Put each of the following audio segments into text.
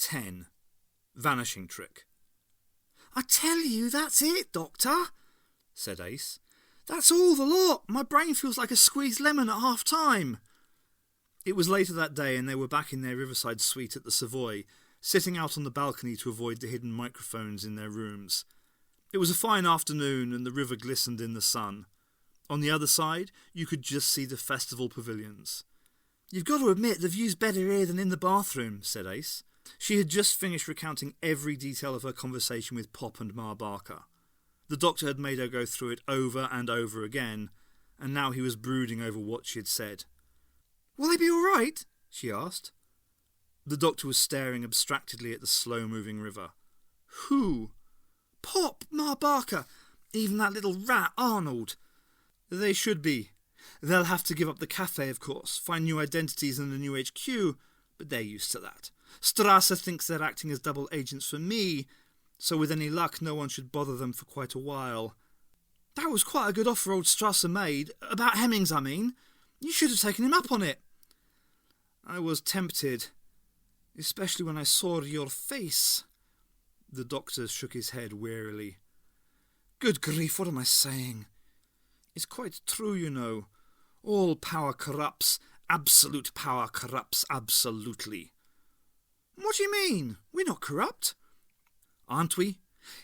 10. Vanishing Trick. "I tell you, that's it, Doctor," said Ace. "That's all the lot. My brain feels like a squeezed lemon at half-time." It was later that day and they were back in their riverside suite at the Savoy, sitting out on the balcony to avoid the hidden microphones in their rooms. It was a fine afternoon and the river glistened in the sun. On the other side, you could just see the festival pavilions. "You've got to admit the view's better here than in the bathroom," said Ace. She had just finished recounting every detail of her conversation with Pop and Ma Barker. The doctor had made her go through it over and over again, and now he was brooding over what she had said. "Will they be all right?" she asked. The doctor was staring abstractedly at the slow-moving river. "Who?" "Pop, Ma Barker, even that little rat, Arnold." "They should be. They'll have to give up the cafe, of course, find new identities in the new HQ, but they're used to that. Strasser thinks they're acting as double agents for me, so with any luck no one should bother them for quite a while." "That was quite a good offer old Strasser made. About Hemmings, I mean. You should have taken him up on it." "I was tempted, especially when I saw your face." The doctor shook his head wearily. "Good grief, what am I saying?" "It's quite true, you know. All power corrupts. Absolute power corrupts absolutely." "What do you mean? We're not corrupt." "Aren't we?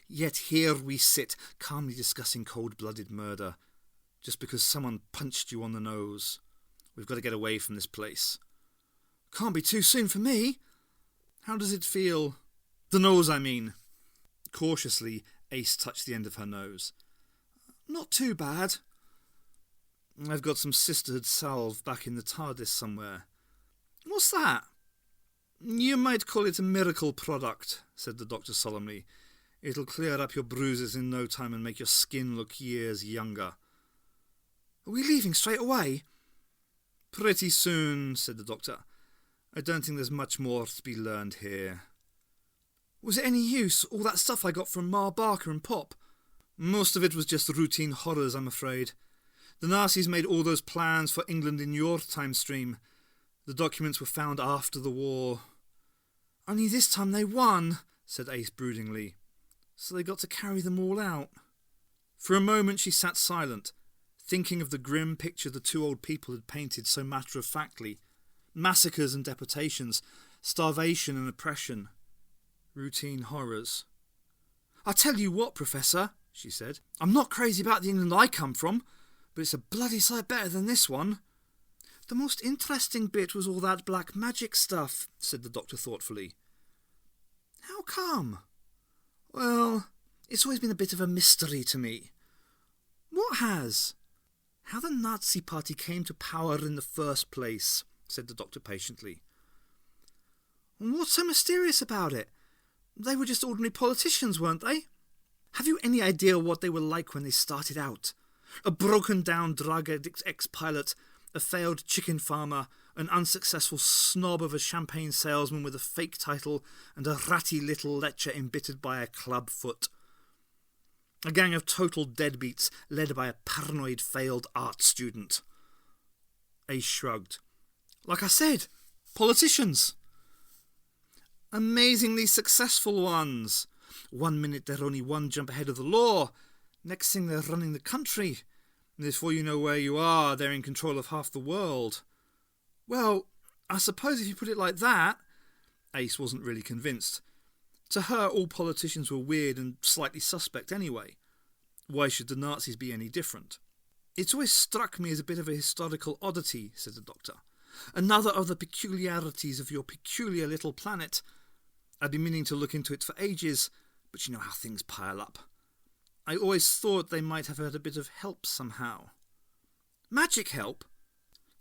Yet here we sit, calmly discussing cold-blooded murder, just because someone punched you on the nose. We've got to get away from this place." "Can't be too soon for me." "How does it feel? The nose, I mean." Cautiously, Ace touched the end of her nose. "Not too bad." "I've got some sisterhood salve back in the TARDIS somewhere." "What's that?" "You might call it a miracle product," said the doctor solemnly. "It'll clear up your bruises in no time and make your skin look years younger." "Are we leaving straight away?" "Pretty soon," said the doctor. "I don't think there's much more to be learned here." "Was it any use, all that stuff I got from Ma Barker and Pop?" "Most of it was just routine horrors, I'm afraid. The Nazis made all those plans for England in your time stream. The documents were found after the war." "Only this time they won," said Ace broodingly. "So they got to carry them all out." For a moment she sat silent, thinking of the grim picture the two old people had painted so matter-of-factly. Massacres and deportations, starvation and oppression. Routine horrors. "I tell you what, Professor," she said, "I'm not crazy about the England I come from, but it's a bloody sight better than this one." "The most interesting bit was all that black magic stuff," said the doctor thoughtfully. "How come?" "Well, it's always been a bit of a mystery to me." "What has?" "How the Nazi Party came to power in the first place," said the doctor patiently. "What's so mysterious about it? They were just ordinary politicians, weren't they?" "Have you any idea what they were like when they started out? A broken-down drug addict ex-pilot, a failed chicken farmer, an unsuccessful snob of a champagne salesman with a fake title, and a ratty little lecher embittered by a club foot. A gang of total deadbeats led by a paranoid failed art student." Ace shrugged. "Like I said, politicians." "Amazingly successful ones. 1 minute they're only one jump ahead of the law. Next thing they're running the country. And before you know where you are, they're in control of half the world." "Well, I suppose if you put it like that." Ace wasn't really convinced. To her, all politicians were weird and slightly suspect anyway. Why should the Nazis be any different? "It's always struck me as a bit of a historical oddity," said the doctor. "Another of the peculiarities of your peculiar little planet. I've been meaning to look into it for ages, but you know how things pile up. I always thought they might have had a bit of help somehow." "Magic help?"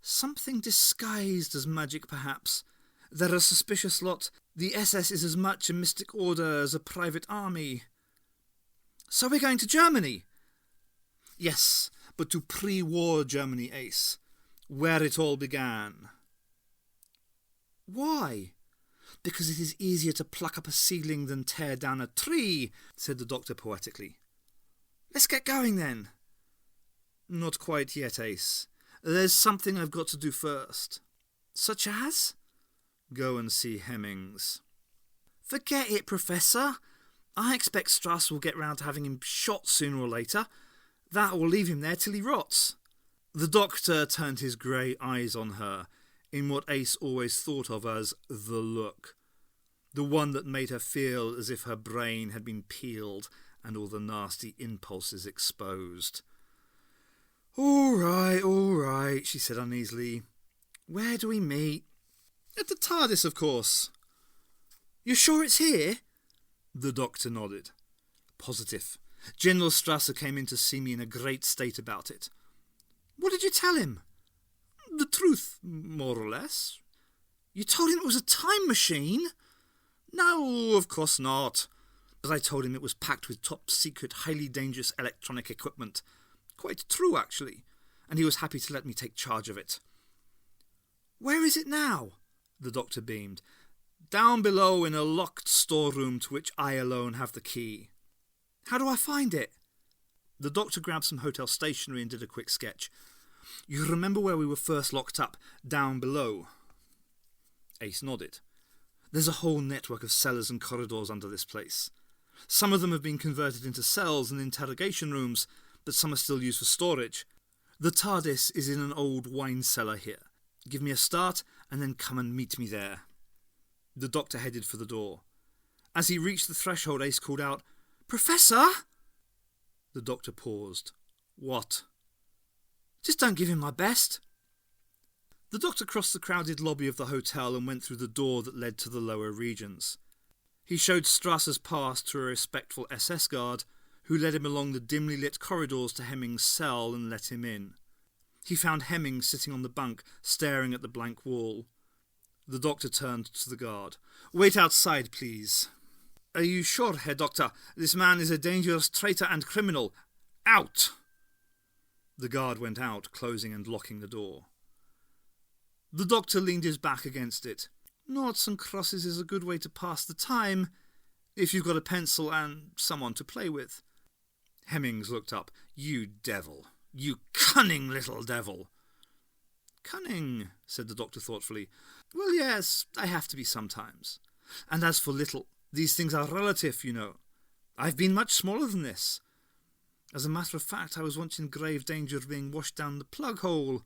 "Something disguised as magic, perhaps. They're a suspicious lot. The SS is as much a mystic order as a private army." "So we're going to Germany?" "Yes, but to pre-war Germany, Ace. Where it all began." "Why?" "Because it is easier to pluck up a seedling than tear down a tree," said the doctor poetically. "Let's get going then." "Not quite yet, Ace. There's something I've got to do first." "Such as?" "Go and see Hemmings." Forget it, Professor. I expect Strass will get round to having him shot sooner or later. That will leave him there till he rots. The doctor turned his grey eyes on her in what Ace always thought of as the look. The one that made her feel as if her brain had been peeled and all the nasty impulses exposed. All right, she said uneasily. Where do we meet? At the TARDIS, of course. You're sure it's here? The doctor nodded. Positive. General Strasser came in to see me in a great state about it. What did you tell him? The truth, more or less. You told him it was a time machine? No, of course not. But I told him it was packed with top-secret, highly dangerous electronic equipment. Quite true, actually. And he was happy to let me take charge of it. Where is it now? The doctor beamed. Down below in a locked storeroom to which I alone have the key. How do I find it? The doctor grabbed some hotel stationery and did a quick sketch. You remember where we were first locked up? Down below. Ace nodded. There's a whole network of cellars and corridors under this place. Some of them have been converted into cells and interrogation rooms, but some are still used for storage. The TARDIS is in an old wine cellar here. Give me a start, and then come and meet me there. The doctor headed for the door. As he reached the threshold, Ace called out, Professor? The doctor paused. What? Just don't give him my best. The doctor crossed the crowded lobby of the hotel and went through the door that led to the lower regions. He showed Strasser's pass to a respectful SS guard, who led him along the dimly lit corridors to Hemming's cell and let him in. He found Hemming sitting on the bunk, staring at the blank wall. The doctor turned to the guard. Wait outside, please. Are you sure, Herr Doctor? This man is a dangerous traitor and criminal. Out! The guard went out, closing and locking the door. The doctor leaned his back against it. Noughts and crosses is a good way to pass the time, if you've got a pencil and someone to play with. Hemmings looked up. You devil. You cunning little devil. Cunning, said the doctor thoughtfully. Well, yes, I have to be sometimes. And as for little, these things are relative, you know. I've been much smaller than this. As a matter of fact, I was once in grave danger of being washed down the plug hole.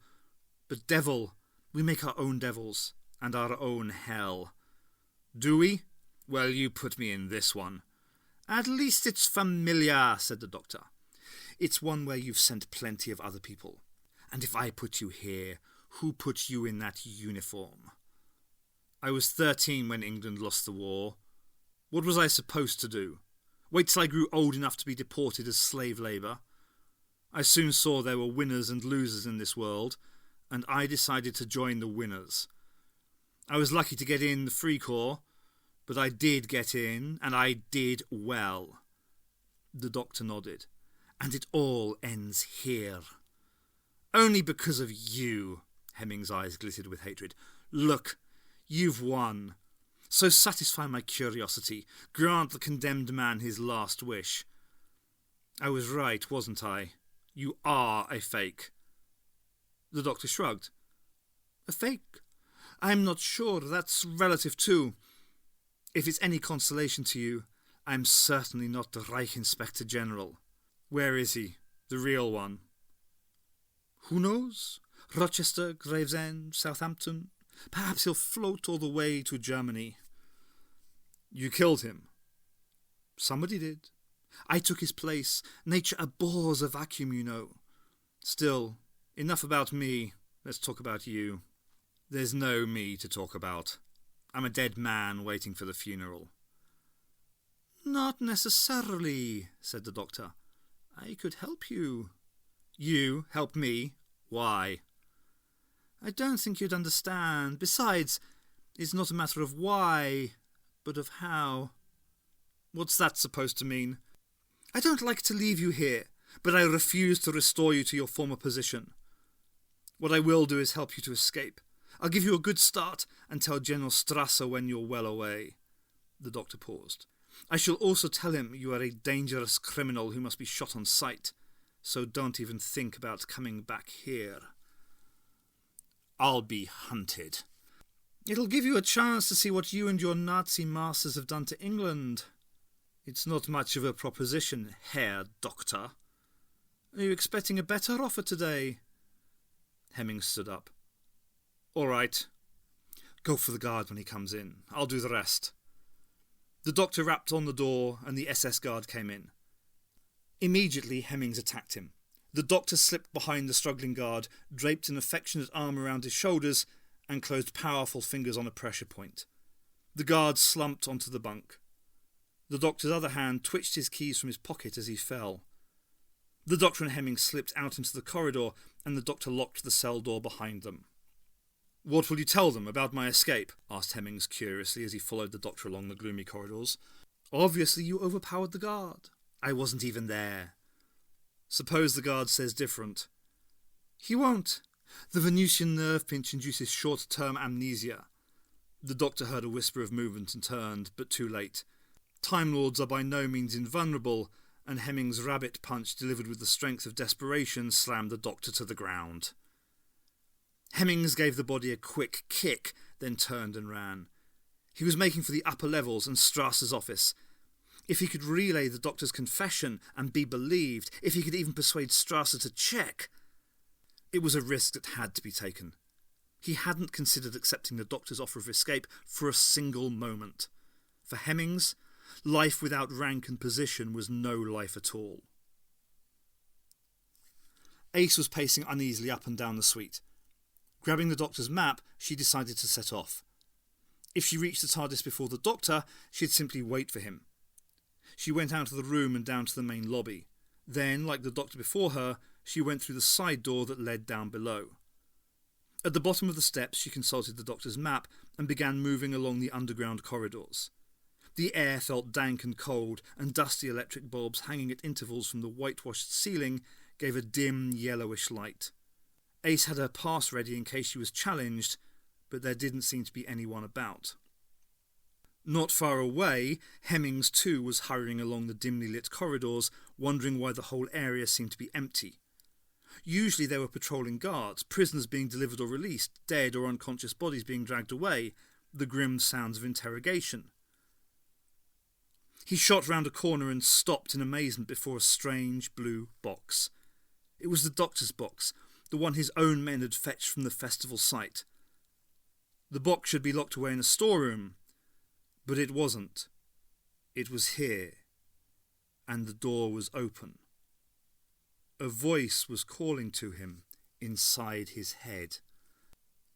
But devil, we make our own devils, and our own hell. Do we? Well, you put me in this one. At least it's familiar, said the doctor. It's one where you've sent plenty of other people. And if I put you here, who put you in that uniform? I was 13 when England lost the war. What was I supposed to do? Wait till I grew old enough to be deported as slave labour? I soon saw there were winners and losers in this world, and I decided to join the winners. I was lucky to get in the Free Corps, but I did get in, and I did well. The doctor nodded. And it all ends here. Only because of you. Hemming's eyes glittered with hatred. Look, you've won. So satisfy my curiosity. Grant the condemned man his last wish. I was right, wasn't I? You are a fake. The doctor shrugged. A fake? I'm not sure. That's relative too. If it's any consolation to you, I'm certainly not the Reich Inspector General. Where is he? The real one? Who knows? Rochester, Gravesend, Southampton. Perhaps he'll float all the way to Germany. You killed him. Somebody did. I took his place. Nature abhors a vacuum, you know. Still, enough about me. Let's talk about you. There's no me to talk about. I'm a dead man waiting for the funeral. Not necessarily, said the doctor. I could help you. You help me? Why? I don't think you'd understand. Besides, it's not a matter of why, but of how. What's that supposed to mean? I don't like to leave you here, but I refuse to restore you to your former position. What I will do is help you to escape. I'll give you a good start and tell General Strasser when you're well away. The doctor paused. I shall also tell him you are a dangerous criminal who must be shot on sight, so don't even think about coming back here. I'll be hunted. It'll give you a chance to see what you and your Nazi masters have done to England. It's not much of a proposition, Herr Doctor. Are you expecting a better offer today? Hemmings stood up. All right. Go for the guard when he comes in. I'll do the rest. The doctor rapped on the door and the SS guard came in. Immediately Hemmings attacked him. The doctor slipped behind the struggling guard, draped an affectionate arm around his shoulders and closed powerful fingers on a pressure point. The guard slumped onto the bunk. The doctor's other hand twitched his keys from his pocket as he fell. The doctor and Hemmings slipped out into the corridor and the doctor locked the cell door behind them. What will you tell them about my escape? Asked Hemmings curiously as he followed the doctor along the gloomy corridors. Obviously you overpowered the guard. I wasn't even there. Suppose the guard says different. He won't. The Venusian nerve pinch induces short-term amnesia. The doctor heard a whisper of movement and turned, but too late. Time Lords are by no means invulnerable, and Hemmings' rabbit punch delivered with the strength of desperation slammed the doctor to the ground. Hemmings gave the body a quick kick, then turned and ran. He was making for the upper levels and Strasser's office. If he could relay the doctor's confession and be believed, if he could even persuade Strasser to check, it was a risk that had to be taken. He hadn't considered accepting the doctor's offer of escape for a single moment. For Hemmings, life without rank and position was no life at all. Ace was pacing uneasily up and down the suite. Grabbing the doctor's map, she decided to set off. If she reached the TARDIS before the doctor, she'd simply wait for him. She went out of the room and down to the main lobby. Then, like the doctor before her, she went through the side door that led down below. At the bottom of the steps, she consulted the doctor's map and began moving along the underground corridors. The air felt dank and cold, and dusty electric bulbs hanging at intervals from the whitewashed ceiling gave a dim, yellowish light. Ace had her pass ready in case she was challenged, but there didn't seem to be anyone about. Not far away, Hemmings too was hurrying along the dimly lit corridors, wondering why the whole area seemed to be empty. Usually they were patrolling guards, prisoners being delivered or released, dead or unconscious bodies being dragged away, the grim sounds of interrogation. He shot round a corner and stopped in amazement before a strange blue box. It was the doctor's box, the one his own men had fetched from the festival site. The box should be locked away in a storeroom, but it wasn't. It was here, and the door was open. A voice was calling to him inside his head.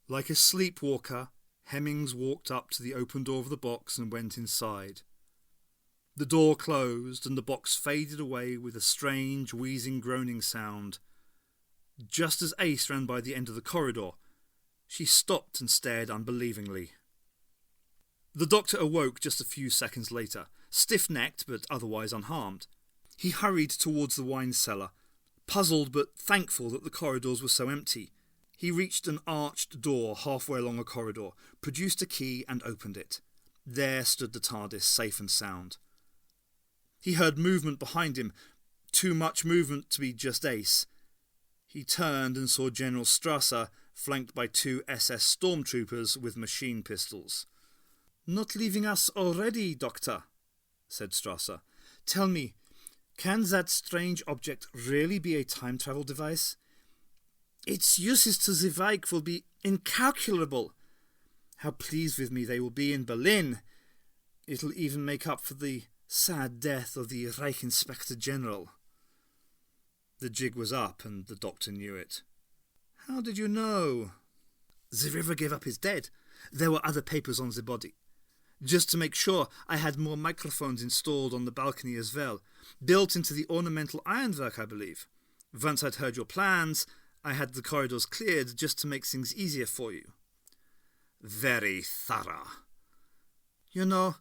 Like a sleepwalker, Hemmings walked up to the open door of the box and went inside. The door closed and the box faded away with a strange, wheezing, groaning sound. Just as Ace ran by the end of the corridor, she stopped and stared unbelievingly. The doctor awoke just a few seconds later, stiff-necked but otherwise unharmed. He hurried towards the wine cellar, puzzled but thankful that the corridors were so empty. He reached an arched door halfway along a corridor, produced a key and opened it. There stood the TARDIS, safe and sound. He heard movement behind him, too much movement to be just Ace. He turned and saw General Strasser, flanked by 2 SS stormtroopers with machine pistols. "Not leaving us already, Doctor?" said Strasser. "Tell me, can that strange object really be a time travel device? Its uses to the Reich will be incalculable. How pleased with me they will be in Berlin. It'll even make up for the sad death of the Reich Inspector General." The jig was up, and the doctor knew it. "How did you know?" "The river gave up his dead. There were other papers on the body. Just to make sure, I had more microphones installed on the balcony as well, built into the ornamental ironwork, I believe. Once I'd heard your plans, I had the corridors cleared just to make things easier for you." "Very thorough." "You know,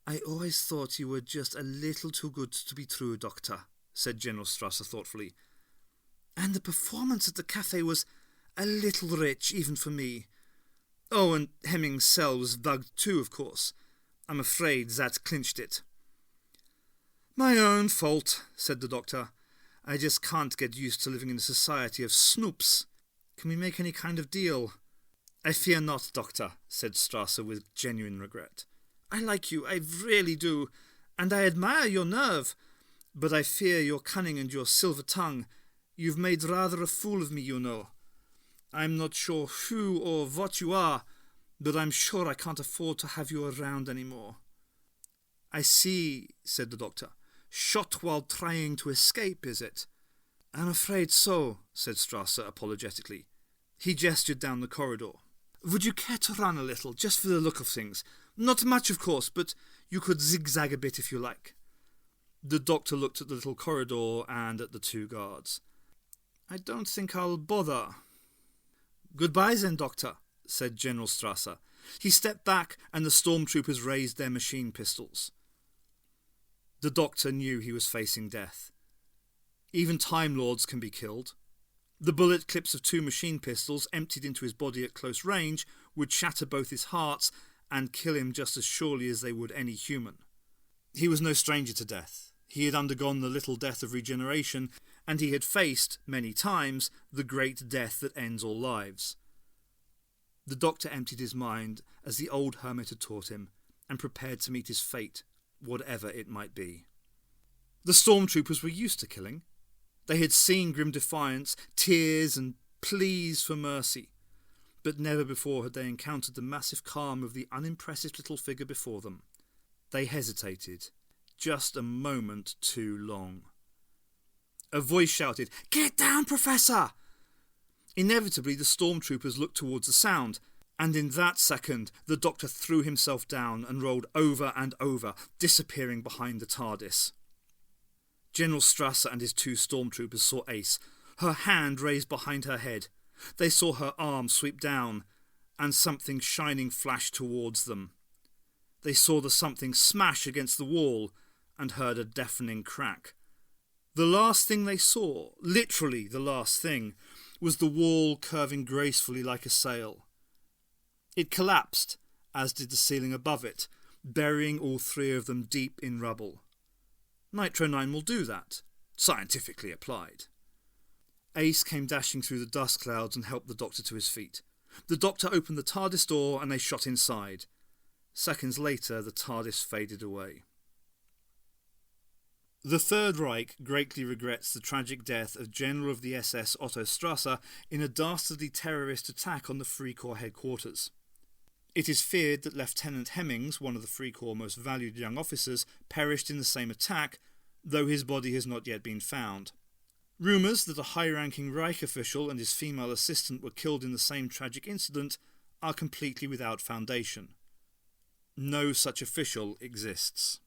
I always thought you were just a little too good to be true, Doctor," said General Strasser thoughtfully. "And the performance at the cafe was a little rich, even for me. Oh, and Hemmings' cell was bugged too, of course. I'm afraid that clinched it." "My own fault," said the doctor. "I just can't get used to living in a society of snoops. Can we make any kind of deal?" I fear not, Doctor, said Strasser with genuine regret. I like you, I really do, and I admire your nerve, but I fear your cunning and your silver tongue. You've made rather a fool of me, you know. I'm not sure who or what you are, but I'm sure I can't afford to have you around any more. I see, said the doctor. Shot while trying to escape, is it? I'm afraid so, said Strasser apologetically. He gestured down the corridor. Would you care to run a little, just for the look of things? Not much, of course, but you could zigzag a bit if you like. The doctor looked at the little corridor and at the two guards. I don't think I'll bother. Goodbye then, Doctor, said General Strasser. He stepped back and the stormtroopers raised their machine pistols. The doctor knew he was facing death. Even Time Lords can be killed. The bullet clips of two machine pistols emptied into his body at close range would shatter both his hearts and kill him just as surely as they would any human. He was no stranger to death. He had undergone the little death of regeneration, and he had faced, many times, the great death that ends all lives. The doctor emptied his mind, as the old hermit had taught him, and prepared to meet his fate, whatever it might be. The stormtroopers were used to killing. They had seen grim defiance, tears and pleas for mercy, but never before had they encountered the massive calm of the unimpressive little figure before them. They hesitated, just a moment too long. A voice shouted, "Get down, Professor!" Inevitably, the stormtroopers looked towards the sound, and in that second, the doctor threw himself down and rolled over and over, disappearing behind the TARDIS. General Strasser and his two stormtroopers saw Ace, her hand raised behind her head. They saw her arm sweep down, and something shining flash towards them. They saw the something smash against the wall, and heard a deafening crack. The last thing they saw, literally the last thing, was the wall curving gracefully like a sail. It collapsed, as did the ceiling above it, burying all three of them deep in rubble. Nitro 9 will do that, scientifically applied. Ace came dashing through the dust clouds and helped the doctor to his feet. The doctor opened the TARDIS door and they shot inside. Seconds later, the TARDIS faded away. The Third Reich greatly regrets the tragic death of General of the SS Otto Strasser in a dastardly terrorist attack on the Free Corps headquarters. It is feared that Lieutenant Hemmings, one of the Free Corps' most valued young officers, perished in the same attack, though his body has not yet been found. Rumours that a high-ranking Reich official and his female assistant were killed in the same tragic incident are completely without foundation. No such official exists.